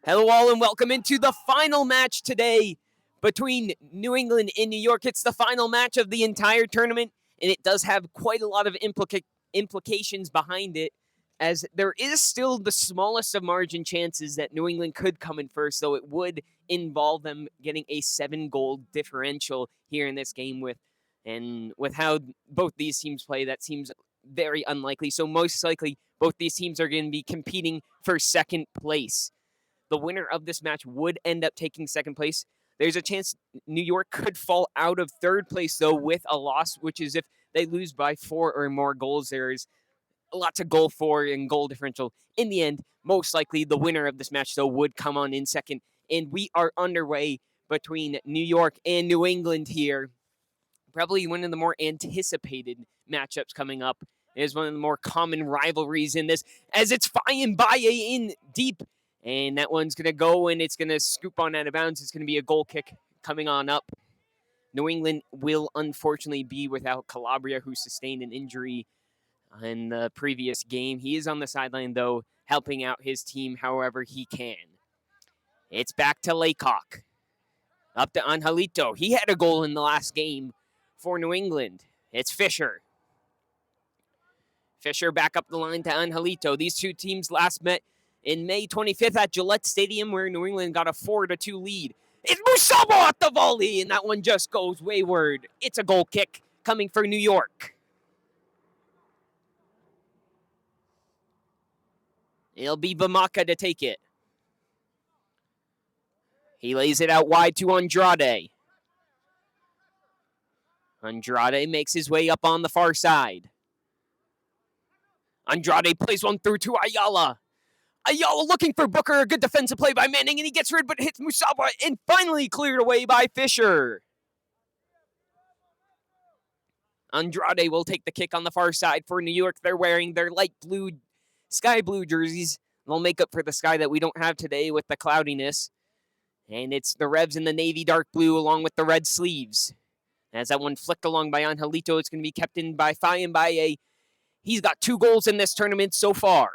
Hello, all, and welcome into the final match today between New England and New York. It's the final match of the entire tournament, and it does have quite a lot of implications behind it, as there is still the smallest of margin chances that New England could come in first, though it would involve them getting a 7-goal differential here in this game with how both these teams play. That seems very unlikely. So most likely, both these teams are going to be competing for second place. The winner of this match would end up taking second place. There's a chance New York could fall out of third place, though, with a loss, which is if they lose by 4 or more goals. There's a lot to goal for in goal differential. In the end, most likely the winner of this match, though, would come on in second. And we are underway between New York and New England here. Probably one of the more anticipated matchups coming up. It is one of the more common rivalries in this, as it's Mbaye in deep. And that one's going to go, and it's going to scoop on out of bounds. It's going to be a goal kick coming on up. New England will unfortunately be without Calabria, who sustained an injury in the previous game. He is on the sideline, though, helping out his team however he can. It's back to Laycock. Up to Angelito. He had a goal in the last game for New England. It's Fisher. Fisher back up the line to Angelito. These two teams last met in May 25th at Gillette Stadium, where New England got a 4-2 lead. It's Musabo at the volley, and that one just goes wayward. It's a goal kick coming for New York. It'll be Bamaka to take it. He lays it out wide to Andrade. Andrade makes his way up on the far side. Andrade plays one through to Ayala. Ayala looking for Booker. A good defensive play by Manning, and he gets rid, but hits Musaba and finally cleared away by Fisher. Andrade will take the kick on the far side for New York. They're wearing their light blue, sky blue jerseys. They'll make up for the sky that we don't have today with the cloudiness. And it's the Revs in the navy dark blue along with the red sleeves. As that one flicked along by Angelito, it's going to be kept in by Mbaye. He's got 2 goals in this tournament so far.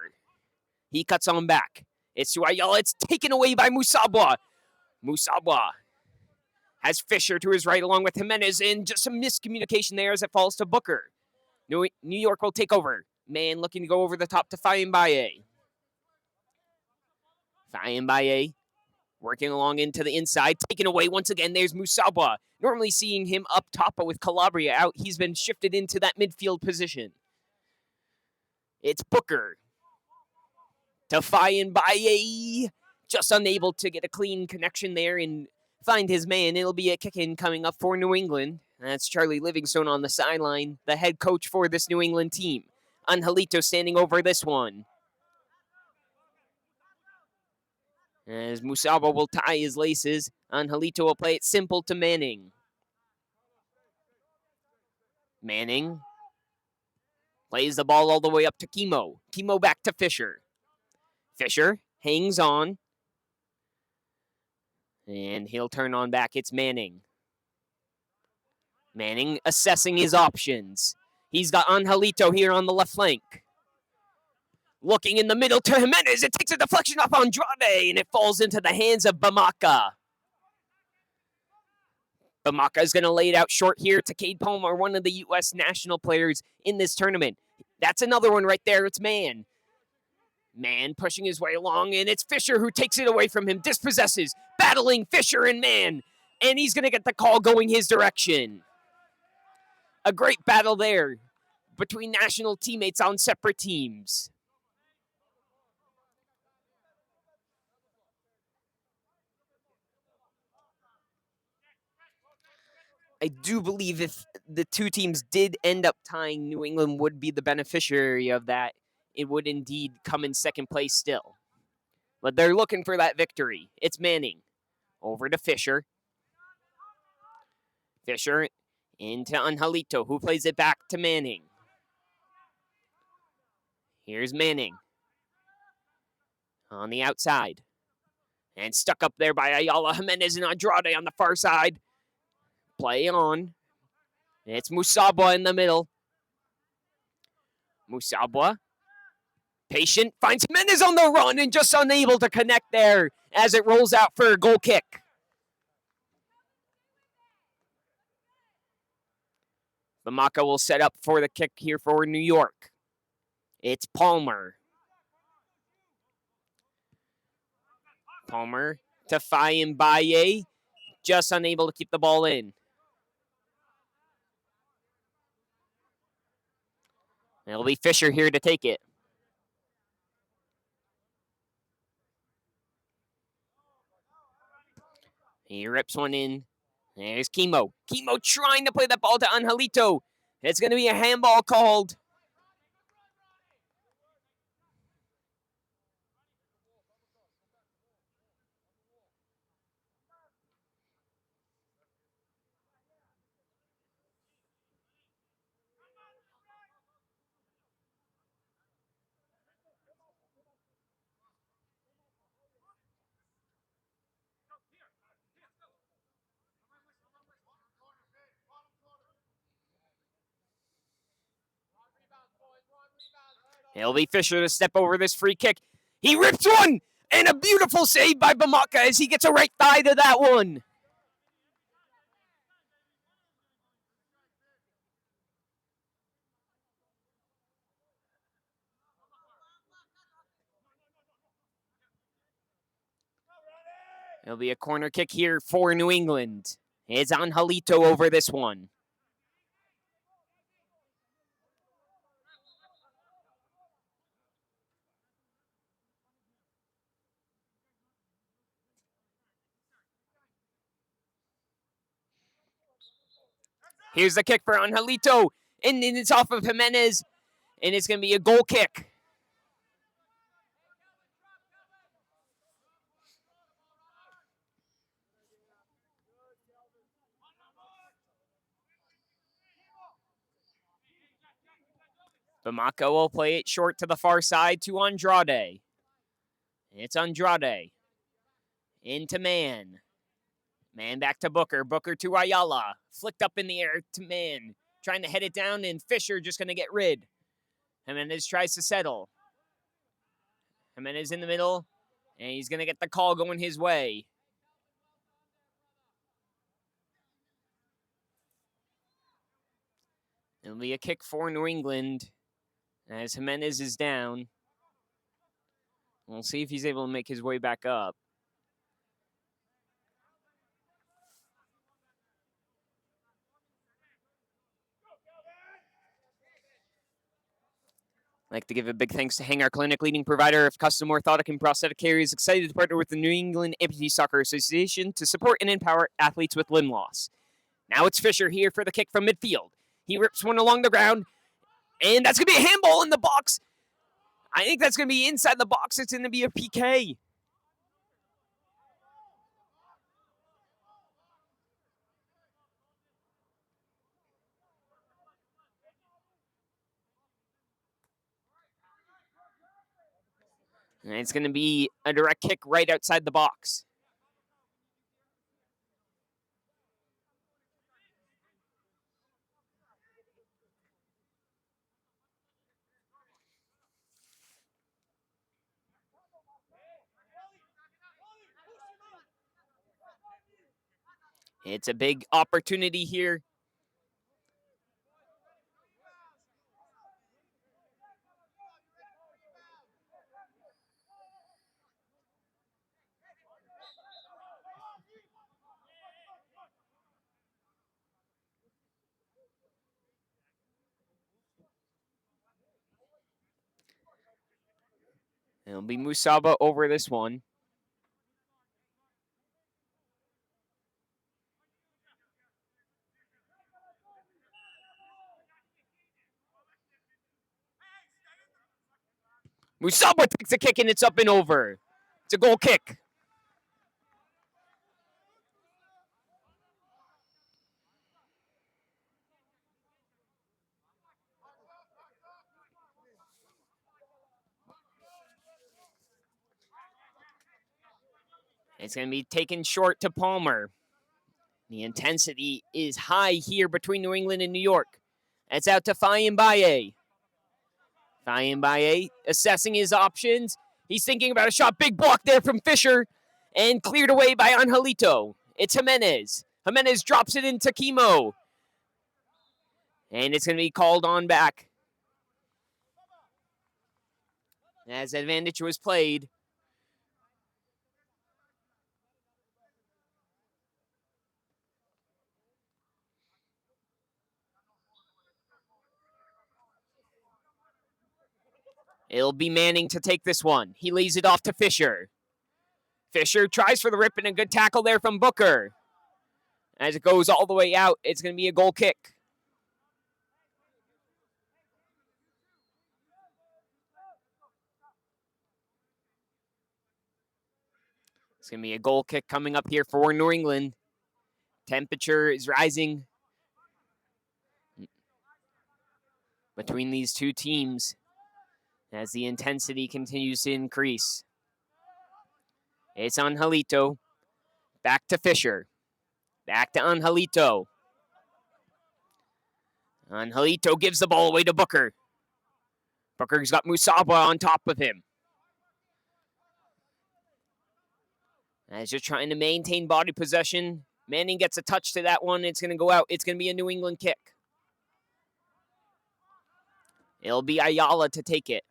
He cuts on back. It's to Ayala. It's taken away by Musabwa. Musabwa has Fisher to his right along with Jimenez, and just some miscommunication there as it falls to Booker. New York will take over. Man looking to go over the top to Mbaye. Mbaye working along into the inside, taken away once again. There's Musabwa. Normally seeing him up top, but with Calabria out, he's been shifted into that midfield position. It's Booker to Mbaye. Just unable to get a clean connection there and find his man. It'll be a kick-in coming up for New England. That's Charlie Livingstone on the sideline, the head coach for this New England team. Angelito standing over this one. As Musaba will tie his laces, Angelito will play it simple to Manning. Manning plays the ball all the way up to Kimo. Kimo back to Fisher. Fisher hangs on. And he'll turn on back. It's Manning. Manning assessing his options. He's got Angelito here on the left flank. Looking in the middle to Jimenez. It takes a deflection off Andrade, and it falls into the hands of Bamaka. Bamaka is going to lay it out short here to Cade Palmer, one of the U.S. national players in this tournament. That's another one right there. It's Man. Man pushing his way along, and it's Fisher who takes it away from him. Dispossesses, battling Fisher and Man. And he's going to get the call going his direction. A great battle there between national teammates on separate teams. I do believe if the two teams did end up tying, New England would be the beneficiary of that. It would indeed come in second place still. But they're looking for that victory. It's Manning. Over to Fisher. Fisher into Angelito, who plays it back to Manning. Here's Manning. On the outside. And stuck up there by Ayala, Jimenez, and Andrade on the far side. Play on. It's Musabwa in the middle. Musabwa Patient finds Jimenez on the run and just unable to connect there as it rolls out for a goal kick. Bamaka will set up for the kick here for New York. It's Palmer. Palmer to Fayembaye, just unable to keep the ball in. It'll be Fisher here to take it. He rips one in. There's Kimo. Kimo trying to play the ball to Angelito. It's going to be a handball called. It'll be Fisher to step over this free kick. He rips one! And a beautiful save by Bamaka as he gets a right thigh to that one. It'll be a corner kick here for New England. It's Angelito over this one. Here's the kick for Angelito. And it's off of Jimenez. And it's going to be a goal kick. Bamaka will play it short to the far side to Andrade. It's Andrade. Into Man. Man back to Booker. Booker to Ayala. Flicked up in the air to Man. Trying to head it down, and Fisher just going to get rid. Jimenez tries to settle. Jimenez in the middle, and he's going to get the call going his way. It'll be a kick for New England as Jimenez is down. We'll see if he's able to make his way back up. I'd like to give a big thanks to Hangar Clinic, leading provider of custom orthotic and prosthetic care, is excited to partner with the New England Amputee Soccer Association to support and empower athletes with limb loss. Now it's Fisher here for the kick from midfield. He rips one along the ground, and that's going to be a handball in the box. I think that's going to be inside the box. It's going to be a PK. And it's going to be a direct kick right outside the box. It's a big opportunity here. It'll be Musaba over this one. Musaba takes a kick and it's up and over. It's a goal kick. It's going to be taken short to Palmer. The intensity is high here between New England and New York. It's out to Fayembaye. Fayembaye assessing his options. He's thinking about a shot. Big block there from Fisher. And cleared away by Angelito. It's Jimenez. Jimenez drops it into Kimo. And it's going to be called on back. As advantage was played. It'll be Manning to take this one. He lays it off to Fisher. Fisher tries for the rip and a good tackle there from Booker. As it goes all the way out, it's going to be a goal kick. It's going to be a goal kick coming up here for New England. Temperature is rising between these two teams as the intensity continues to increase. It's Angelito. Back to Fisher. Back to Angelito. Angelito gives the ball away to Booker. Booker's got Musaba on top of him. As you're trying to maintain body possession, Manning gets a touch to that one. It's going to go out. It's going to be a New England kick. It'll be Ayala to take it.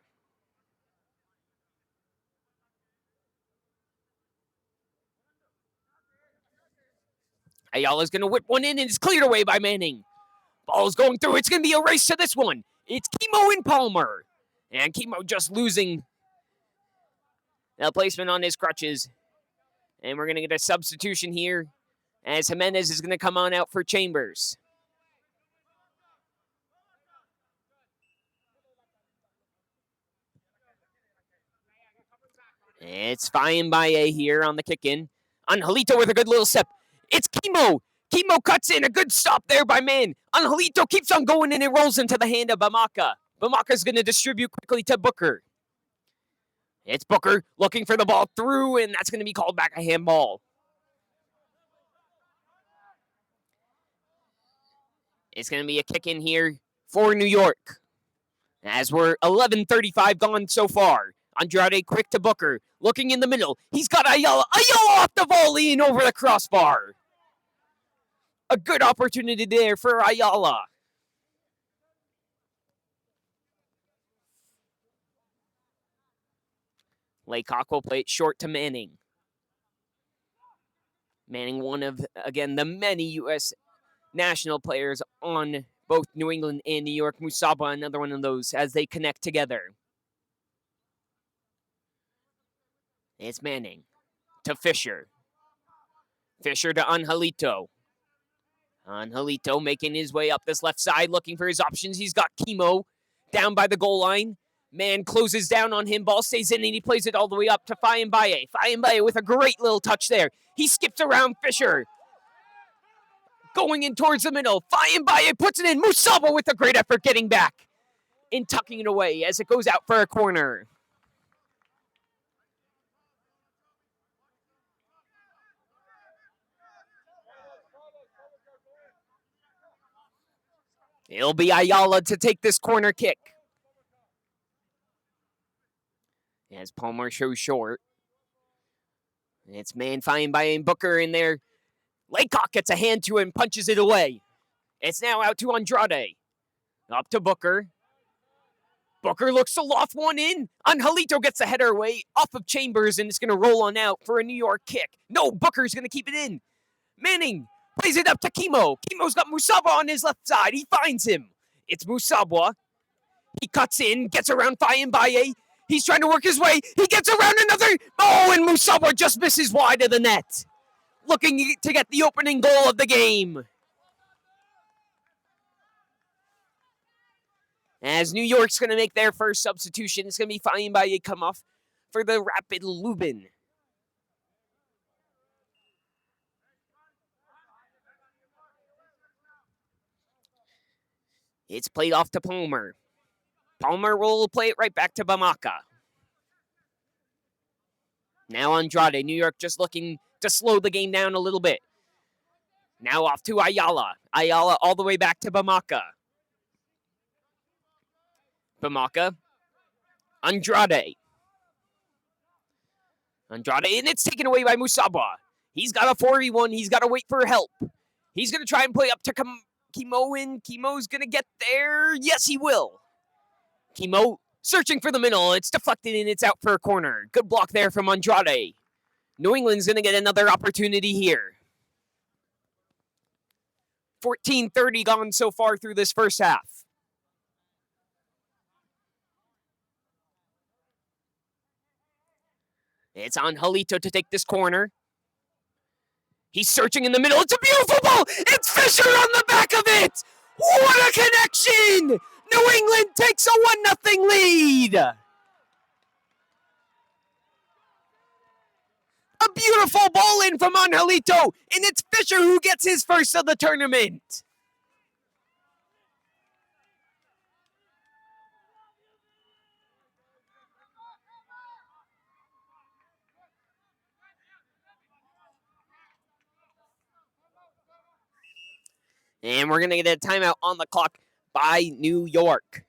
Ayala's going to whip one in, and it's cleared away by Manning. Ball's going through. It's going to be a race to this one. It's Kimo and Palmer. And Kimo just losing the placement on his crutches. And we're going to get a substitution here as Jimenez is going to come on out for Chambers. It's Fayembaye here on the kick-in. Angelito with a good little step. It's Kimo. Kimo cuts in. A good stop there by Man. Angelito keeps on going and it rolls into the hand of Bamaka. Bamaka's going to distribute quickly to Booker. It's Booker looking for the ball through, and that's going to be called back a handball. It's going to be a kick in here for New York. As we're 11:35 gone so far. Andrade quick to Booker. Looking in the middle. He's got Ayala. Ayala off the volley and over the crossbar. A good opportunity there for Ayala. Laycock will play it short to Manning. Manning, one of, again, the many U.S. national players on both New England and New York. Musaba, another one of those, as they connect together. It's Manning to Fisher. Fisher to Angelito. Angelito making his way up this left side, looking for his options. He's got Kimo down by the goal line. Man closes down on him. Ball stays in, and he plays it all the way up to Fayembaye. Fayembaye with a great little touch there. He skips around Fisher. Going in towards the middle. Fayembaye puts it in. Musaba with a great effort getting back and tucking it away as it goes out for a corner. It'll be Ayala to take this corner kick. As Palmer shows short. It's Man Fayembaye and Booker in there. Laycock gets a hand to it and punches it away. It's now out to Andrade. Up to Booker. Booker looks to loft one in. Angelito gets the header away off of Chambers, and it's going to roll on out for a New York kick. No, Booker's going to keep it in. Manning plays it up to Kimo. Kimo's got Musaba on his left side. He finds him. It's Musaba. He cuts in, gets around Fayembaye. He's trying to work his way. He gets around another. Oh, and Musaba just misses wide of the net. Looking to get the opening goal of the game. As New York's going to make their first substitution, it's going to be Fayembaye come off for the Rapid Lubin. It's played off to Palmer. Palmer will play it right back to Bamaka. Now Andrade. New York just looking to slow the game down a little bit. Now off to Ayala. Ayala all the way back to Bamaka. Bamaka Andrade. Andrade, and it's taken away by Musaba. He's got a 4v1. He's got to wait for help. He's going to try and play up to Kimoin. Kimo's going to get there. Yes, he will. Kimo searching for the middle. It's deflected and it's out for a corner. Good block there from Andrade. New England's going to get another opportunity here. 14:30 gone so far through this first half. It's on Halito to take this corner. He's searching in the middle. It's a beautiful ball. It's Fisher on the back of it. What a connection. New England takes a 1-0 lead. A beautiful ball in from Angelito, and it's Fisher who gets his first of the tournament. And we're going to get a timeout on the clock by New York.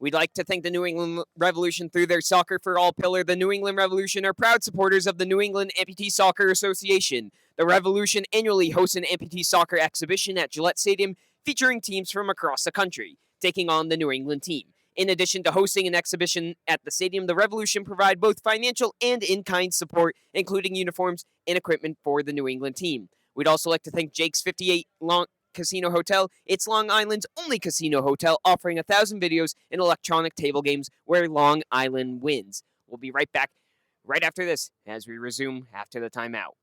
We'd like to thank the New England Revolution through their Soccer for All pillar. The New England Revolution are proud supporters of the New England Amputee Soccer Association. The Revolution annually hosts an amputee soccer exhibition at Gillette Stadium featuring teams from across the country, taking on the New England team. In addition to hosting an exhibition at the stadium, the Revolution provide both financial and in-kind support, including uniforms and equipment for the New England team. We'd also like to thank Jake's 58 Long Casino Hotel. It's Long Island's only casino hotel, offering 1,000 videos and electronic table games where Long Island wins. We'll be right back right after this as we resume after the timeout.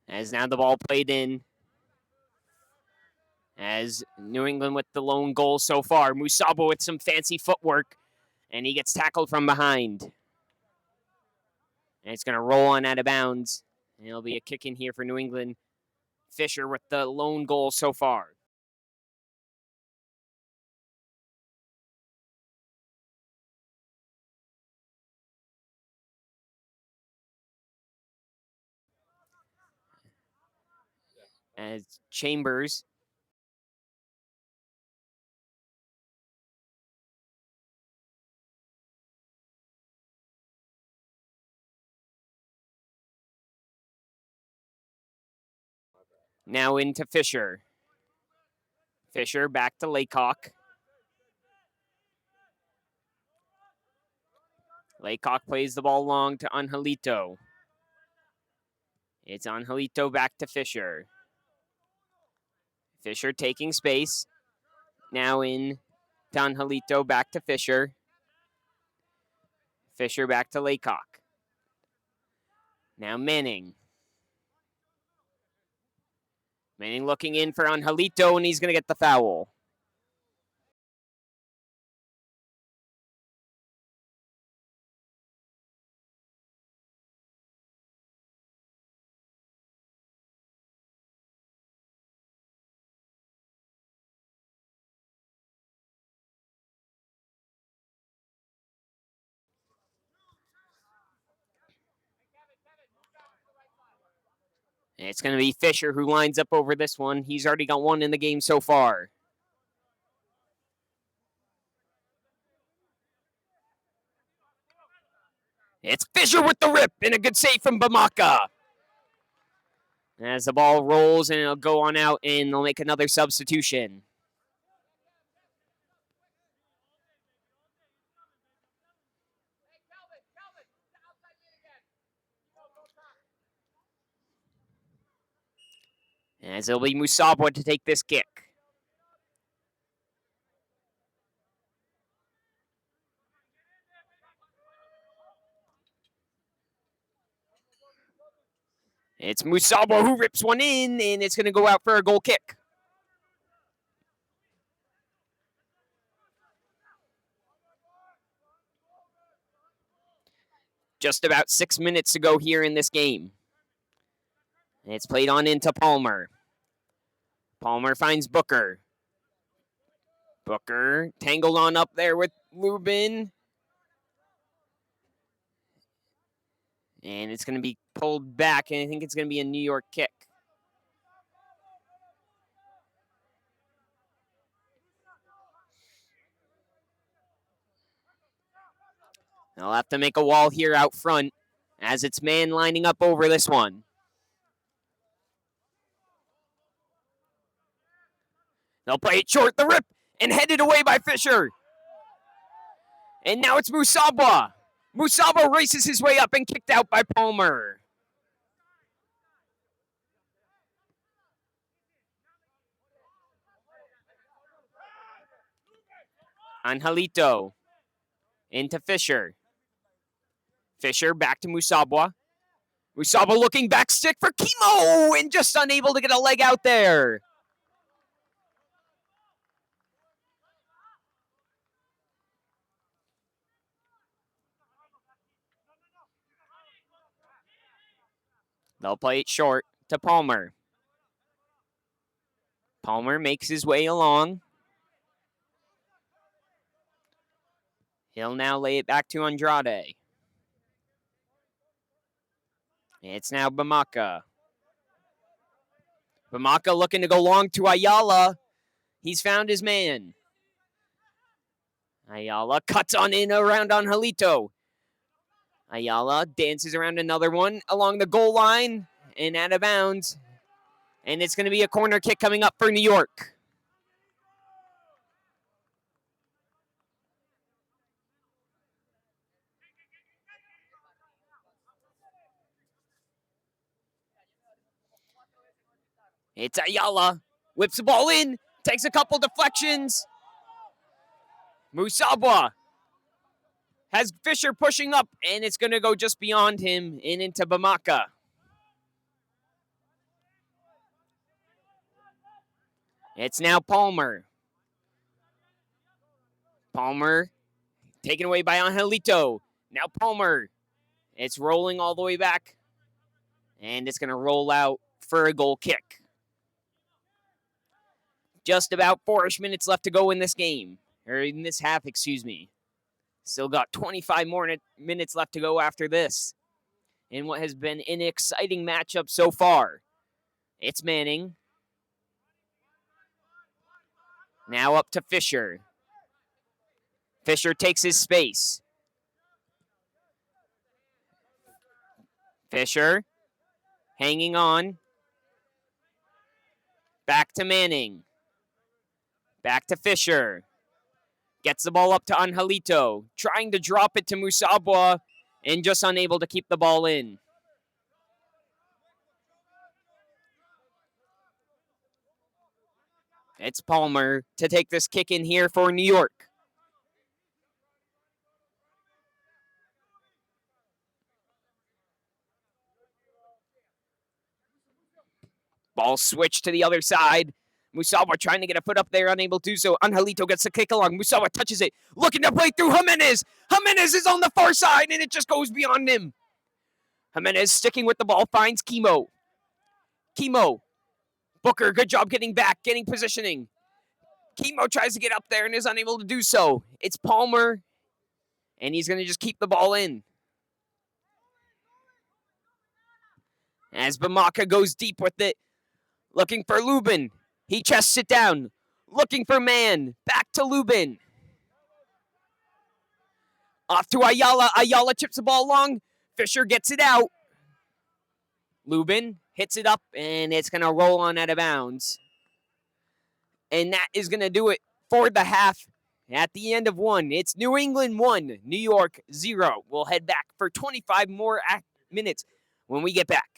As now the ball played in. As New England with the lone goal so far. Musaba with some fancy footwork. And he gets tackled from behind. And it's going to roll on out of bounds. And it'll be a kick in here for New England. Fisher with the lone goal so far. As Chambers now into Fisher. Fisher back to Laycock. Laycock plays the ball long to Angelito. It's Angelito back to Fisher. Fisher taking space. Now in to Angelito, back to Fisher. Fisher back to Laycock. Now Manning. Manning looking in for Angelito, and he's going to get the foul. And it's going to be Fisher who lines up over this one. He's already got one in the game so far. It's Fisher with the rip, and a good save from Bamaka. As the ball rolls, and it'll go on out, and they'll make another substitution. As it'll be Musabwa to take this kick. It's Musabwa who rips one in, and it's going to go out for a goal kick. Just about 6 minutes to go here in this game. And it's played on into Palmer. Palmer finds Booker. Booker tangled on up there with Lubin. And it's going to be pulled back, and I think it's going to be a New York kick. They'll have to make a wall here out front as it's man lining up over this one. They'll play it short, the rip, and headed away by Fisher. And now it's Musabwa. Musabwa races his way up and kicked out by Palmer. Angelito into Fisher. Fisher back to Musabwa. Musabwa looking back stick for Kimo and just unable to get a leg out there. They'll play it short to Palmer. Palmer makes his way along. He'll now lay it back to Andrade. It's now Bamaka. Bamaka looking to go long to Ayala. He's found his man. Ayala cuts on in around Angelito. Ayala dances around another one along the goal line and out of bounds. And it's going to be a corner kick coming up for New York. It's Ayala. Whips the ball in. Takes a couple deflections. Musabwa has Fisher pushing up, and it's going to go just beyond him and into Bamaka. It's now Palmer. Palmer taken away by Angelito. Now Palmer. It's rolling all the way back, and it's going to roll out for a goal kick. Just about 4-ish minutes left to go in this game, or in this half, excuse me. Still got 25 more minutes left to go after this in what has been an exciting matchup so far. It's Manning. Now up to Fisher. Fisher takes his space. Fisher hanging on. Back to Manning. Back to Fisher. Gets the ball up to Angelito. Trying to drop it to Musabwa and just unable to keep the ball in. It's Palmer to take this kick in here for New York. Ball switched to the other side. Musawa trying to get a foot up there, unable to do so. Angelito gets the kick along. Musawa touches it, looking to play through Jimenez. Jimenez is on the far side, and it just goes beyond him. Jimenez sticking with the ball, finds Kimo. Kimo. Booker, good job getting back, getting positioning. Kimo tries to get up there and is unable to do so. It's Palmer, and he's going to just keep the ball in. As Bamaka goes deep with it, looking for Lubin. He chests it down, looking for man. Back to Lubin. Off to Ayala. Ayala chips the ball long. Fisher gets it out. Lubin hits it up, and it's going to roll on out of bounds. And that is going to do it for the half. At the end of one, it's New England 1, New York 0. We'll head back for 25 more minutes when we get back.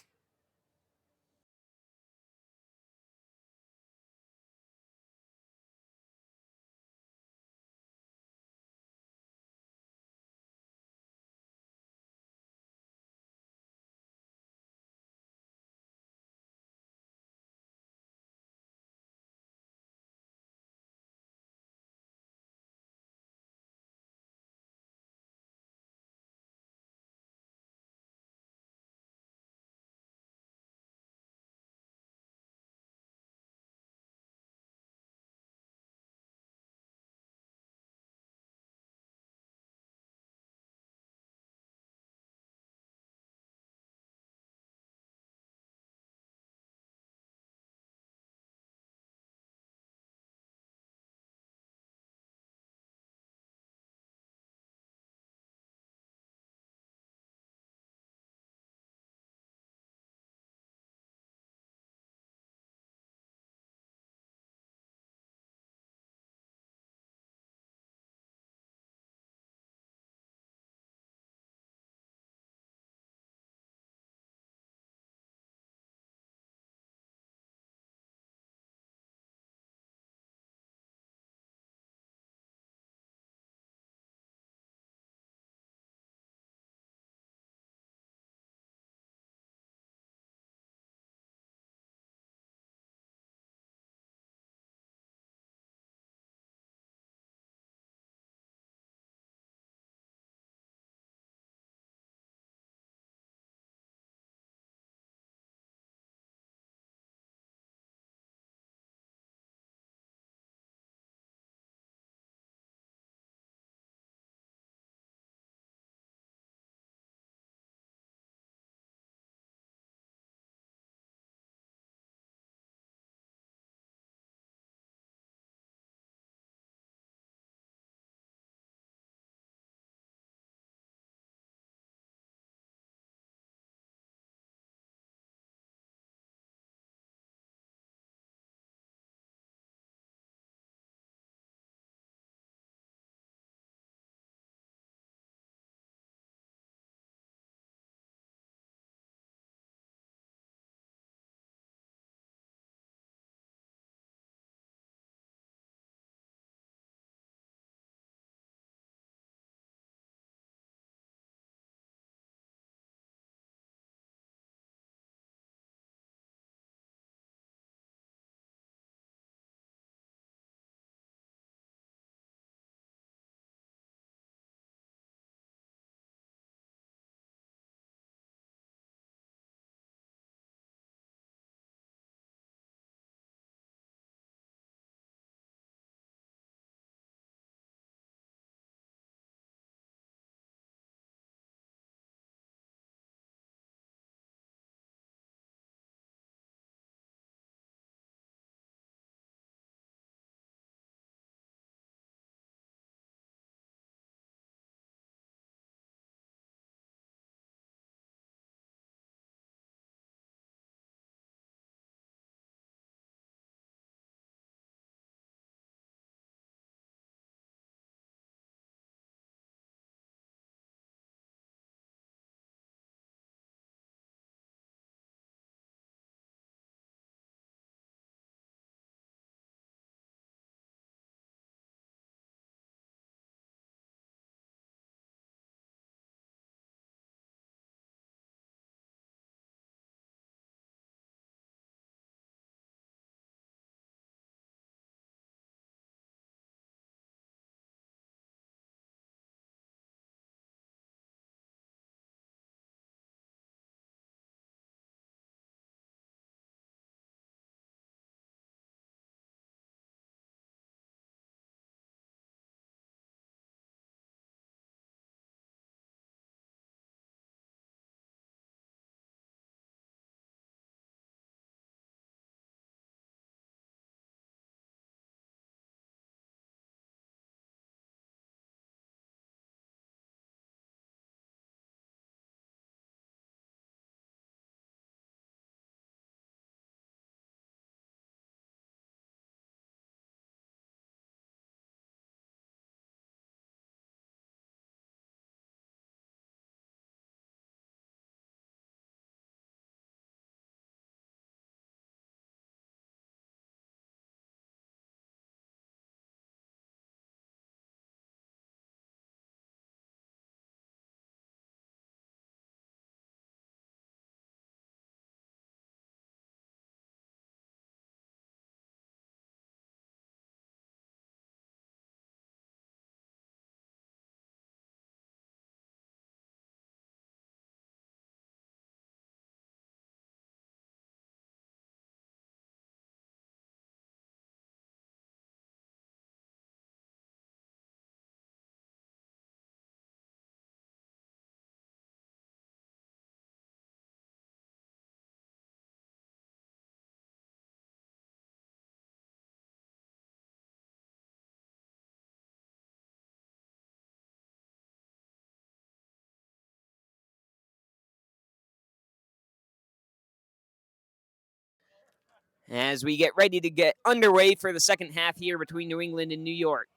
as we get ready to get underway for the second half here between New England and New York.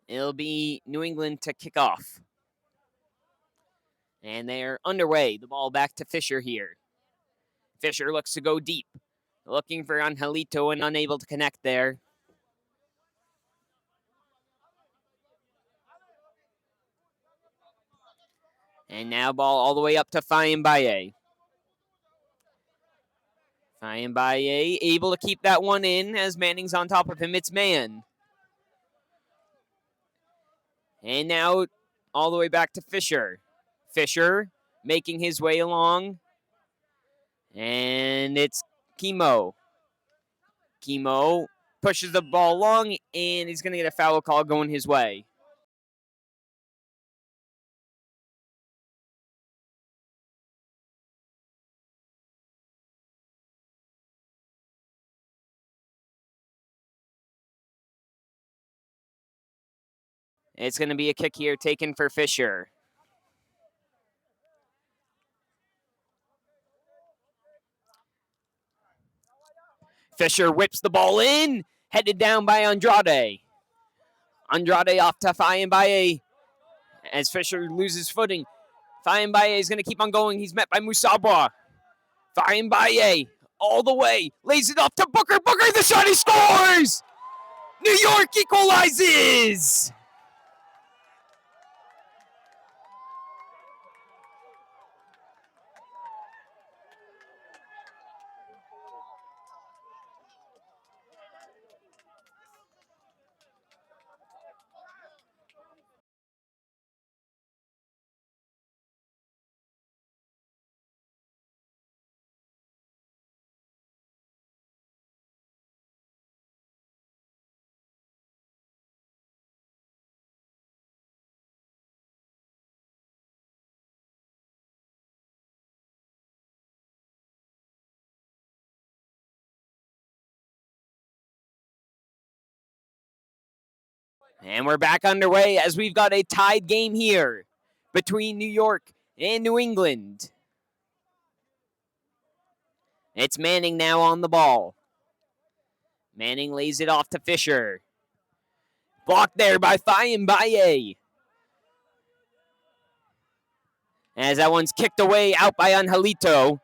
It'll be New England to kick off. And they're underway. The ball back to Fisher here. Fisher looks to go deep. Looking for Angelito and unable to connect there. And now ball all the way up to Fayembaye. Fayembaye able to keep that one in as Manning's on top of him. It's Mann. And now all the way back to Fisher. Fisher making his way along. And it's Kimo. Kimo pushes the ball long, and he's going to get a foul call going his way. It's going to be a kick here taken for Fisher. Fisher whips the ball in, headed down by Andrade. Andrade off to Fayembaye as Fisher loses footing. Fayembaye is going to keep on going. He's met by Musabwa. Fayembaye all the way, lays it off to Booker. Booker, the shot, he scores! New York equalizes! And we're back underway as we've got a tied game here between New York and New England. It's Manning now on the ball. Manning lays it off to Fisher. Blocked there by Fayembaye. As that one's kicked away out by Angelito.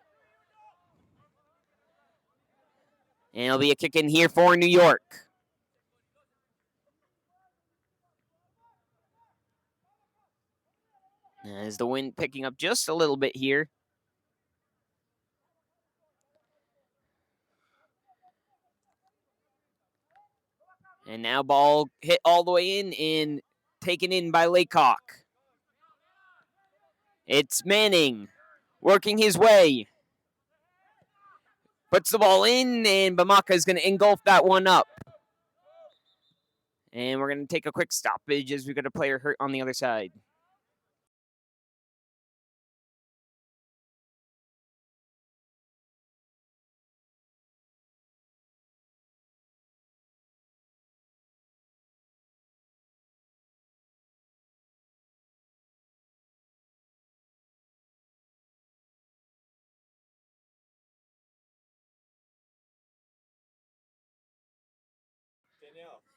And it'll be a kick in here for New York. As the wind picking up just a little bit here. And now ball hit all the way in and taken in by Laycock. It's Manning working his way. Puts the ball in, and Bamaka is going to engulf that one up. And we're going to take a quick stoppage as we've got a player hurt on the other side.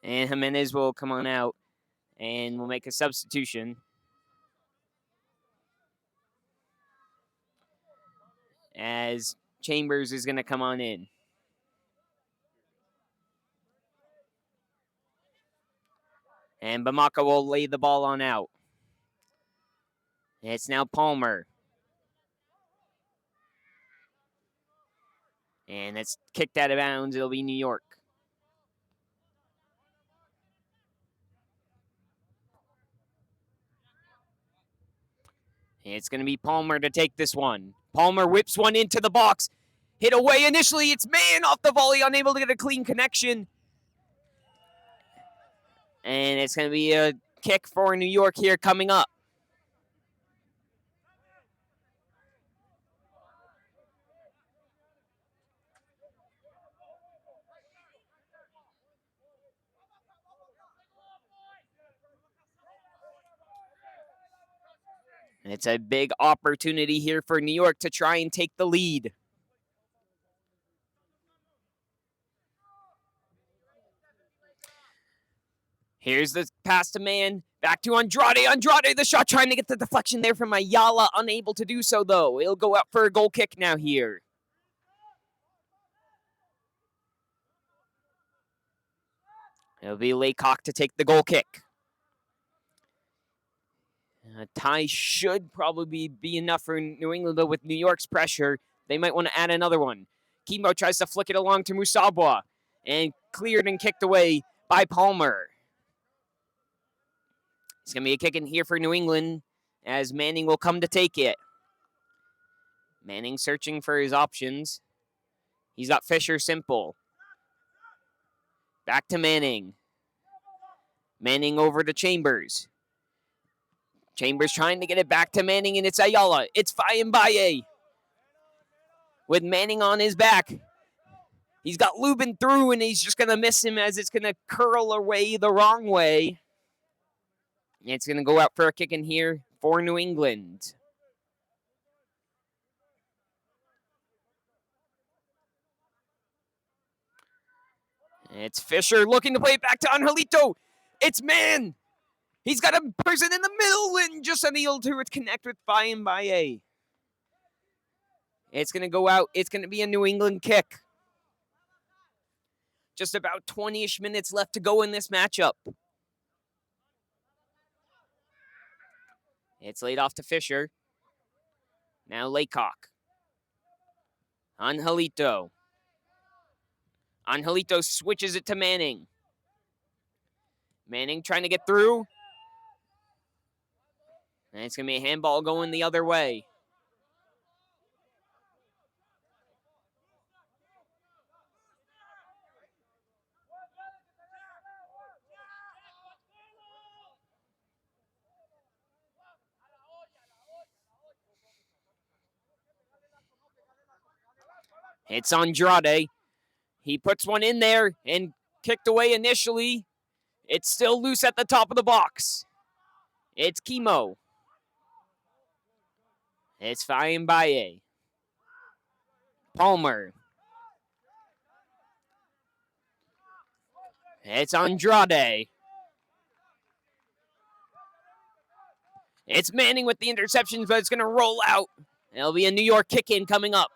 And Jimenez will come on out and will make a substitution. As Chambers is going to come on in. And Bamaka will lay the ball on out. It's now Palmer. And it's kicked out of bounds. It'll be New York. It's going to be Palmer to take this one. Palmer whips one into the box. Hit away initially. It's Mann off the volley, unable to get a clean connection. And it's going to be a kick for New York here coming up. And it's a big opportunity here for New York to try and take the lead. Here's the pass to Man. Back to Andrade. Andrade, the shot, trying to get the deflection there from Ayala. Unable to do so, though. He'll go out for a goal kick now here. It'll be Laycock to take the goal kick. A tie should probably be enough for New England, though, with New York's pressure. They might want to add another one. Kimbo tries to flick it along to Musabwa and cleared and kicked away by Palmer. It's going to be a kick in here for New England as Manning will come to take it. Manning searching for his options. He's got Fisher simple. Back to Manning. Manning over to Chambers. Chambers trying to get it back to Manning, and it's Ayala. It's Fayembaye. With Manning on his back. He's got Lubin through, and he's just going to miss him as it's going to curl away the wrong way. And it's going to go out for a kick in here for New England. It's Fisher looking to play it back to Angelito. It's Man. He's got a person in the middle and just unable to connect with Fayembaye. It's going to go out. It's going to be a New England kick. Just about 20-ish minutes left to go in this matchup. It's laid off to Fisher. Now Laycock. Angelito. Angelito switches it to Manning. Manning trying to get through. And it's going to be a handball going the other way. It's Andrade. He puts one in there and kicked away initially. It's still loose at the top of the box. It's Kimo. It's Fayembaye. Palmer. It's Andrade. It's Manning with the interceptions, but it's going to roll out. It'll be a New York kick-in coming up.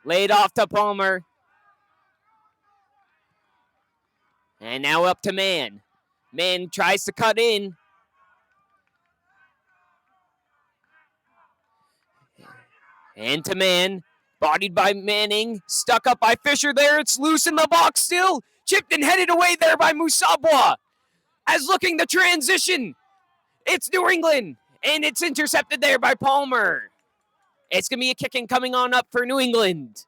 Laid off to Palmer. And now up to Man. Man tries to cut in. And to Man. Bodied by Manning. Stuck up by Fisher there. It's loose in the box still. Chipped and headed away there by Musabwa. As looking to transition. It's New England. And it's intercepted there by Palmer. It's going to be a kick-in coming on up for New England.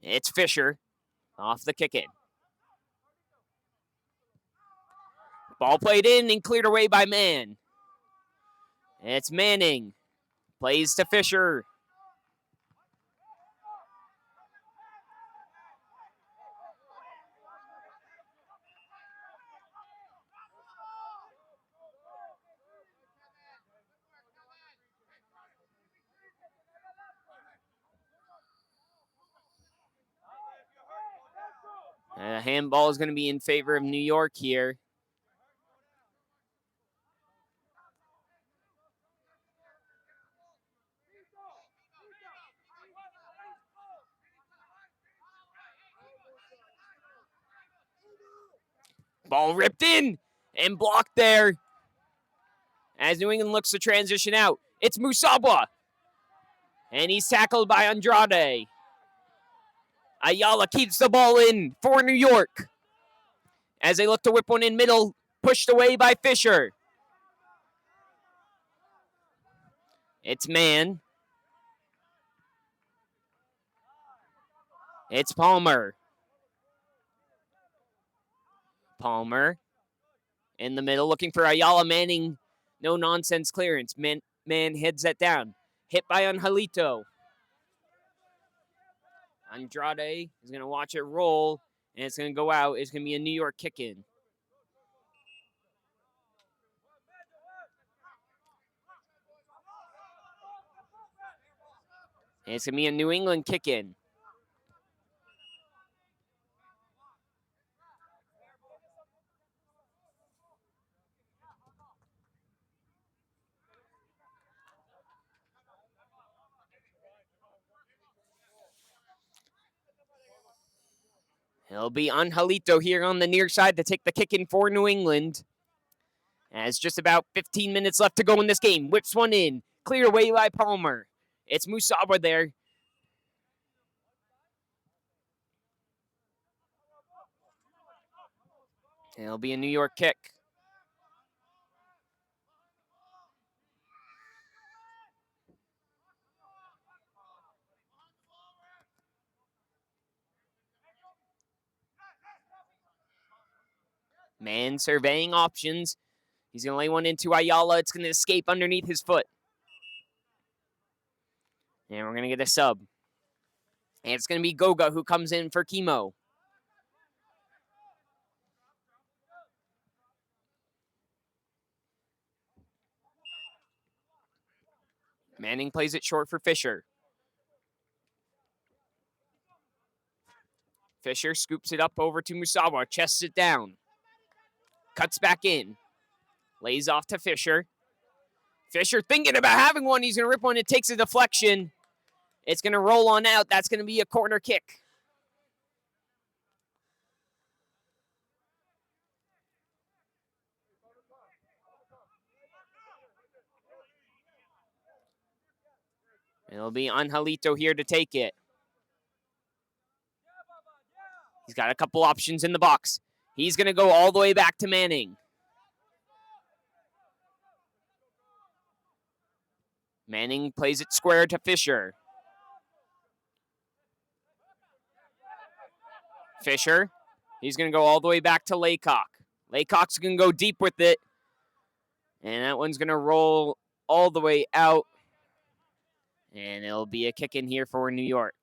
It's Fisher off the kick-in. Ball played in and cleared away by Man. It's Manning. Plays to Fisher. A handball is going to be in favor of New York here. Ball ripped in and blocked there. As New England looks to transition out, it's Musabwa. And he's tackled by Andrade. Ayala keeps the ball in for New York. As they look to whip one in middle, pushed away by Fisher. It's Man. It's Palmer. Palmer in the middle, looking for Ayala. Manning, no nonsense clearance. Man heads that down. Hit by Angelito. Andrade is going to watch it roll, and it's going to go out. It's going to be a New York kick-in. And it's going to be a New England kick in. It'll be Angelito here on the near side to take the kick in for New England. As just about 15 minutes left to go in this game. Whips one in. Cleared away by Palmer. It's Musaba there. It'll be a New York kick. Man surveying options. He's going to lay one into Ayala. It's going to escape underneath his foot. And we're going to get a sub. And it's going to be Goga who comes in for Chemo. Manning plays it short for Fisher. Fisher scoops it up over to Musaba. Chests it down. Cuts back in. Lays off to Fisher. Fisher thinking about having one. He's going to rip one. It takes a deflection. It's going to roll on out. That's going to be a corner kick. It'll be Angelito here to take it. He's got a couple options in the box. He's going to go all the way back to Manning. Manning plays it square to Fisher. Fisher, he's going to go all the way back to Laycock. Laycock's going to go deep with it. And that one's going to roll all the way out. And it'll be a kick in here for New York.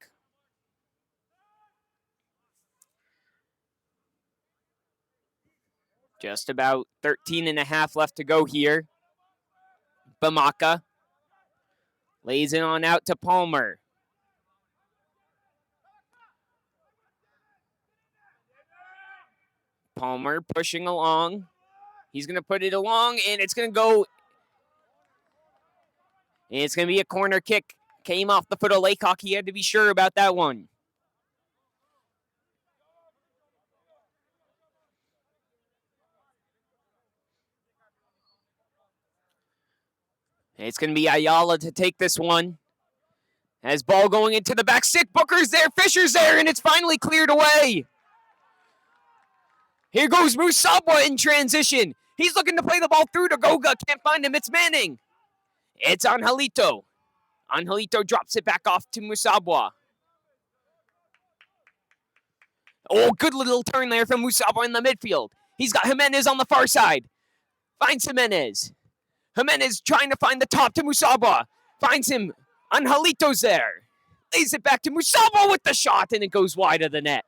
Just about 13 and a half left to go here. Bamaka lays it on out to Palmer. Palmer pushing along. He's going to put it along, and it's going to go. And it's going to be a corner kick. Came off the foot of Laycock. He had to be sure about that one. And it's going to be Ayala to take this one. As ball going into the back stick. Booker's there. Fisher's there, and it's finally cleared away. Here goes Musaba in transition. He's looking to play the ball through to Goga. Can't find him. It's Manning. It's Angelito. Angelito drops it back off to Musaba. Oh, good little turn there from Musaba in the midfield. He's got Jimenez on the far side. Finds Jimenez. Jimenez trying to find the top to Musaba. Finds him. Angelito's there. Lays it back to Musaba with the shot, and it goes wide of the net.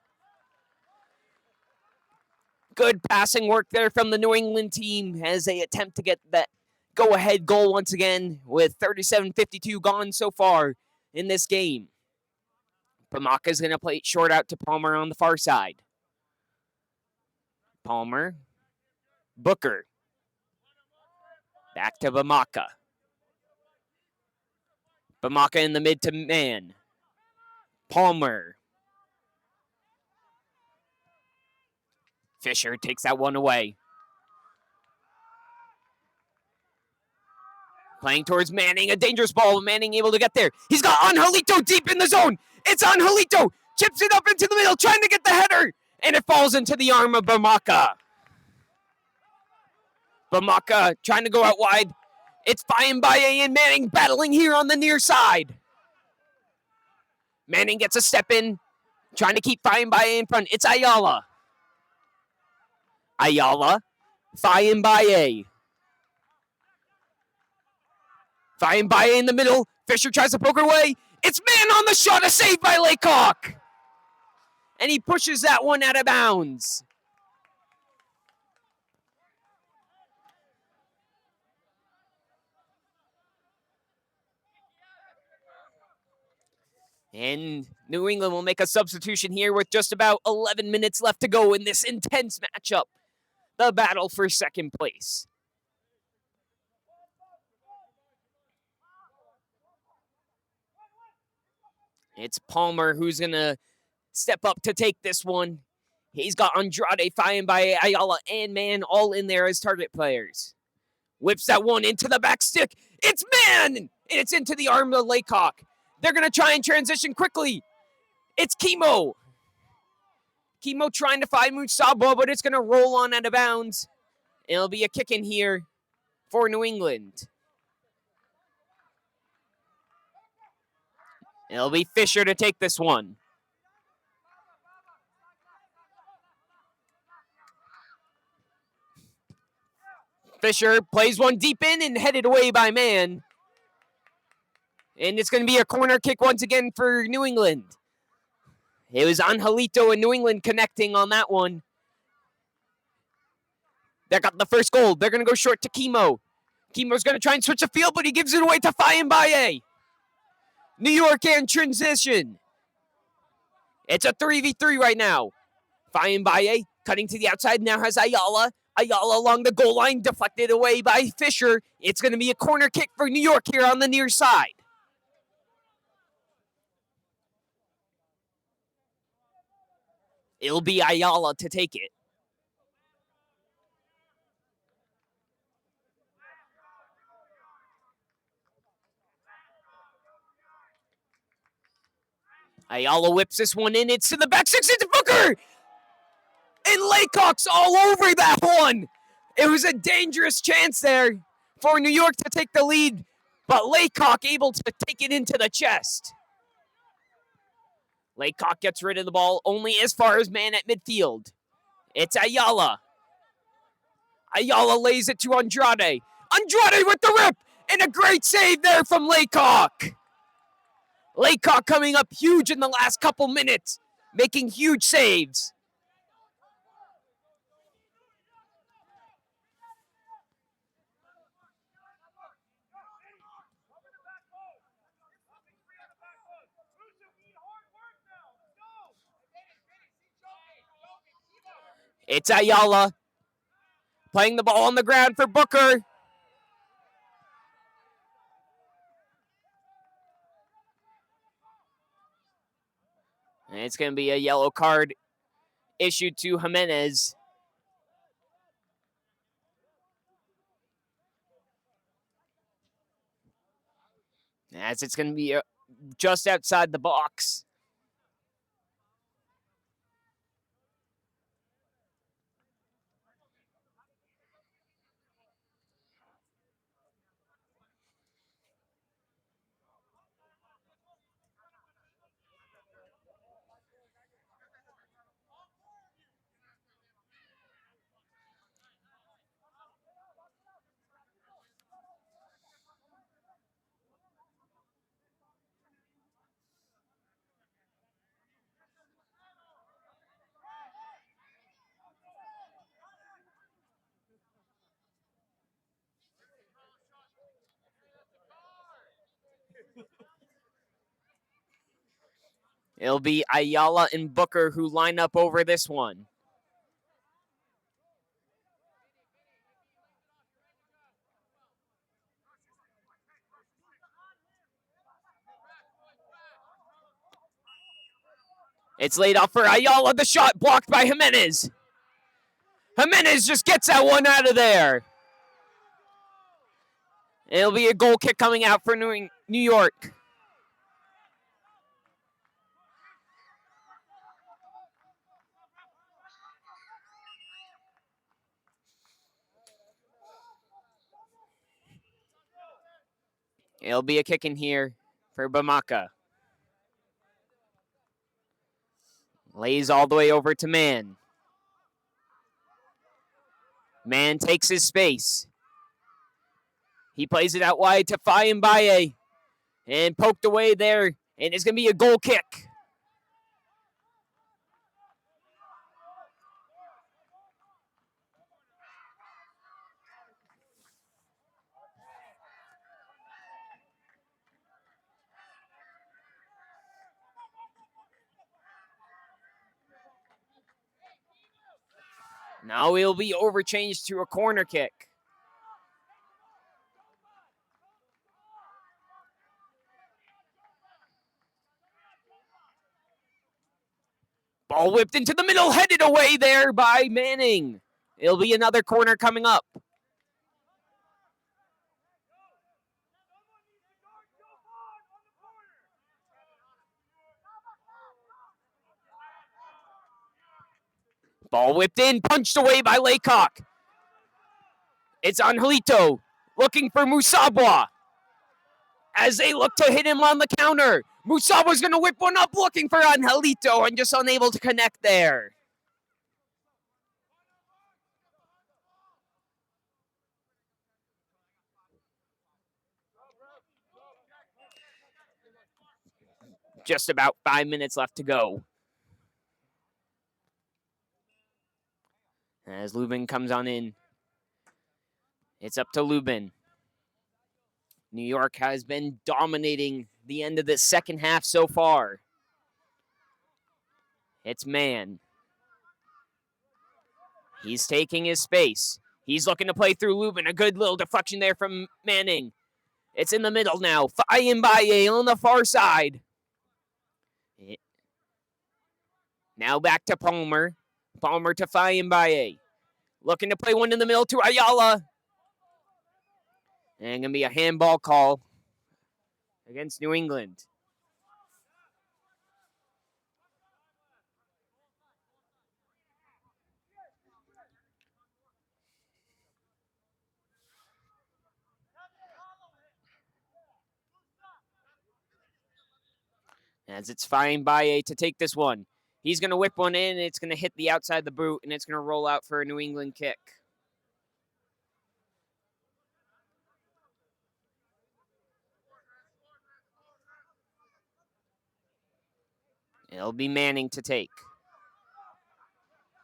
Good passing work there from the New England team as they attempt to get that go-ahead goal once again with 37:52 gone so far in this game. Bamaka's going to play it short out to Palmer on the far side. Palmer. Booker. Back to Bamaka. Bamaka in the mid to man. Palmer. Fisher takes that one away. Playing towards Manning, a dangerous ball. Manning able to get there. He's got Angelito deep in the zone. It's Angelito. Chips it up into the middle, trying to get the header. And it falls into the arm of Bamaka. Bamaka trying to go out wide. It's Fayembaye and Manning battling here on the near side. Manning gets a step in, trying to keep Fayembaye in front. It's Ayala. Ayala. Fayembaye. Fayembaye in the middle. Fisher tries to poke her away. It's man on the shot. A save by Laycock. And he pushes that one out of bounds. And New England will make a substitution here with just about 11 minutes left to go in this intense matchup. The battle for second place. It's Palmer who's going to step up to take this one. He's got Andrade, Fayambaye, Ayala, and Mann all in there as target players. Whips that one into the back stick. It's Mann! And it's into the arm of Laycock. They're going to try and transition quickly. It's Kimo. Kimo trying to find Mutsabo, but it's going to roll on out of bounds. It'll be a kick in here for New England. It'll be Fisher to take this one. Fisher plays one deep in and headed away by Mann. And it's going to be a corner kick once again for New England. It was Angelito and New England connecting on that one. They got the first goal. They're going to go short to Kimo. Kimo's going to try and switch the field, but he gives it away to Fayambaye. New York in transition. It's a 3v3 right now. Fayambaye cutting to the outside, now has Ayala. Ayala along the goal line, deflected away by Fisher. It's going to be a corner kick for New York here on the near side. It'll be Ayala to take it. Ayala whips this one in. It's to the back six. It's Booker! And Laycock's all over that one. It was a dangerous chance there for New York to take the lead, but Laycock able to take it into the chest. Laycock gets rid of the ball only as far as Mann at midfield. It's Ayala. Ayala lays it to Andrade. Andrade with the rip, and a great save there from Laycock. Laycock coming up huge in the last couple minutes, making huge saves. It's Ayala playing the ball on the ground for Booker. And it's going to be a yellow card issued to Jimenez. As it's going to be just outside the box. It'll be Ayala and Booker who line up over this one. It's laid off for Ayala. The shot blocked by Jimenez. Jimenez just gets that one out of there. It'll be a goal kick coming out for New York. It'll be a kick in here for Bamaka. Lays all the way over to Mann. Mann takes his space. He plays it out wide to Fayambaye. And poked away there. And it's going to be a goal kick. Now he'll be overchanged to a corner kick. Ball whipped into the middle, headed away there by Manning. It'll be another corner coming up. Ball whipped in, punched away by Laycock. It's Angelito looking for Musabwa. As they look to hit him on the counter, Musabwa's going to whip one up looking for Angelito and just unable to connect there. Just about 5 minutes left to go. As Lubin comes on in, it's up to Lubin. New York has been dominating the end of the second half so far. It's Mann. He's taking his space. He's looking to play through Lubin. A good little deflection there from Manning. It's in the middle now. Fayembaye on the far side. Now back to Palmer. Palmer to Fayembaye. Looking to play one in the middle to Ayala. And going to be a handball call against New England. As it's Fayembaye to take this one. He's going to whip one in, and it's going to hit the outside of the boot, and it's going to roll out for a New England kick. It'll be Manning to take.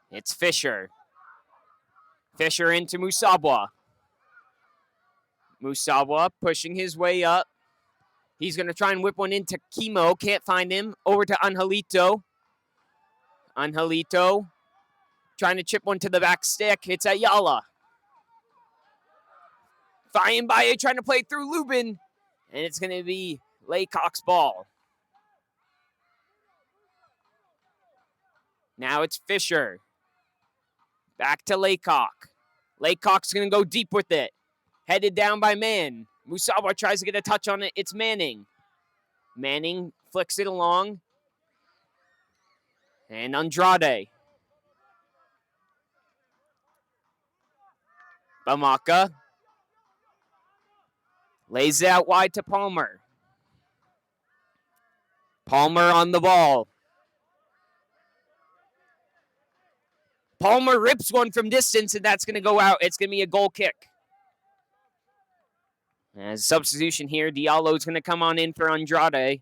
It's Fisher. Fisher into Musabwa. Musabwa pushing his way up. He's going to try and whip one into Kimo. Can't find him. Over to Angelito. Angelito trying to chip one to the back stick. It's Ayala. Fayembaye trying to play through Lubin. And it's going to be Laycock's ball. Now it's Fisher. Back to Laycock. Laycock's going to go deep with it. Headed down by Mann. Musabwa tries to get a touch on it. It's Manning. Manning flicks it along. And Andrade. Bamaka. Lays it out wide to Palmer. Palmer on the ball. Palmer rips one from distance, and that's going to go out. It's going to be a goal kick. As substitution here, Diallo's going to come on in for Andrade.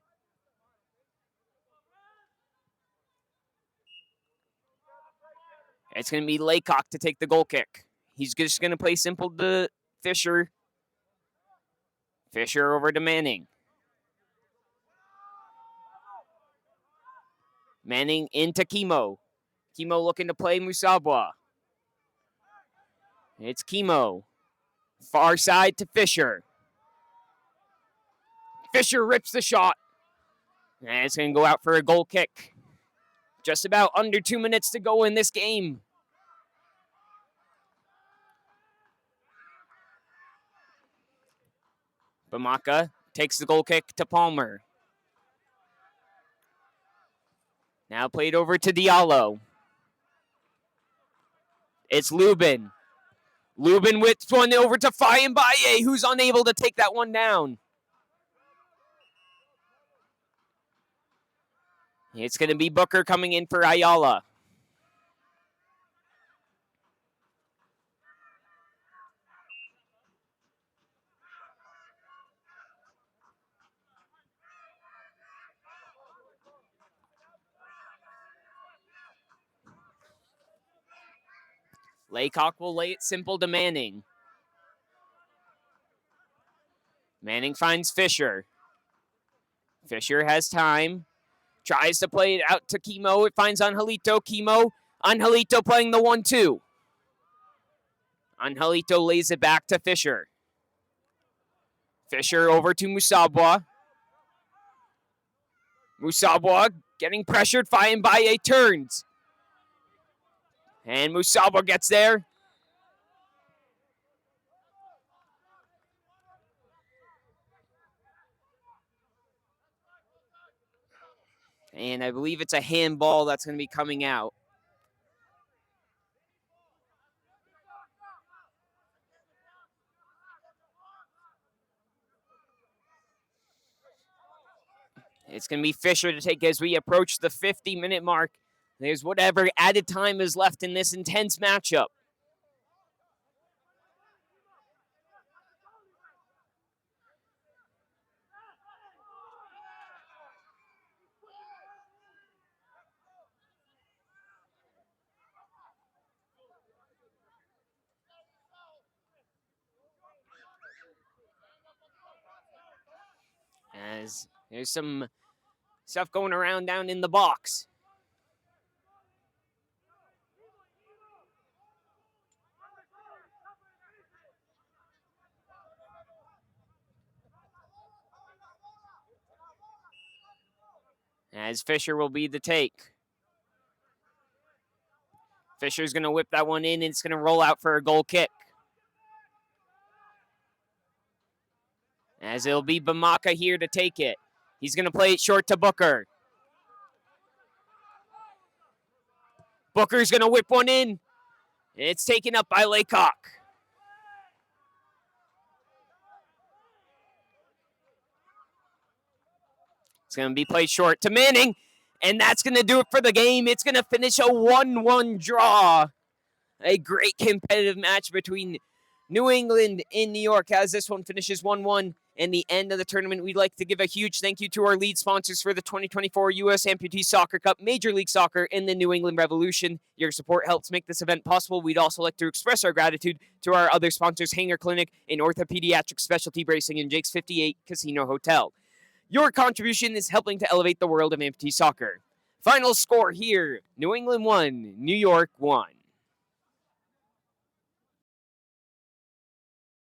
It's going to be Laycock to take the goal kick. He's just going to play simple to Fisher. Fisher over to Manning. Manning into Kimo. Kimo looking to play Musabwa. It's Kimo. Far side to Fisher. Fisher rips the shot. And it's going to go out for a goal kick. Just about under 2 minutes to go in this game. Bamaka takes the goal kick to Palmer. Now played over to Diallo. It's Lubin. Lubin whips one over to Fayembaye, who's unable to take that one down. It's going to be Booker coming in for Ayala. Laycock will lay it simple to Manning. Manning finds Fisher. Fisher has time. Tries to play it out to Kimo. It finds Angelito. Kimo. Angelito playing the 1-2. Angelito lays it back to Fisher. Fisher over to Musabwa. Musabwa getting pressured, Fayenbaye turns. And Musabwa gets there. And I believe it's a handball that's going to be coming out. It's going to be Fisher to take as we approach the 50-minute mark. There's whatever added time is left in this intense matchup. As there's some stuff going around down in the box. As Fisher will be the take. Fisher's going to whip that one in, and it's going to roll out for a goal kick. As it'll be Bamaka here to take it. He's going to play it short to Booker. Booker's going to whip one in. It's taken up by Laycock. It's going to be played short to Manning. And that's going to do it for the game. It's going to finish a 1-1 draw. A great competitive match between New England in New York as this one finishes 1-1. And the end of the tournament, we'd like to give a huge thank you to our lead sponsors for the 2024 U.S. Amputee Soccer Cup, Major League Soccer, and the New England Revolution. Your support helps make this event possible. We'd also like to express our gratitude to our other sponsors, Hanger Clinic and Orthopediatric Specialty Bracing and Jake's 58 Casino Hotel. Your contribution is helping to elevate the world of amputee soccer. Final score here, New England 1, New York 1.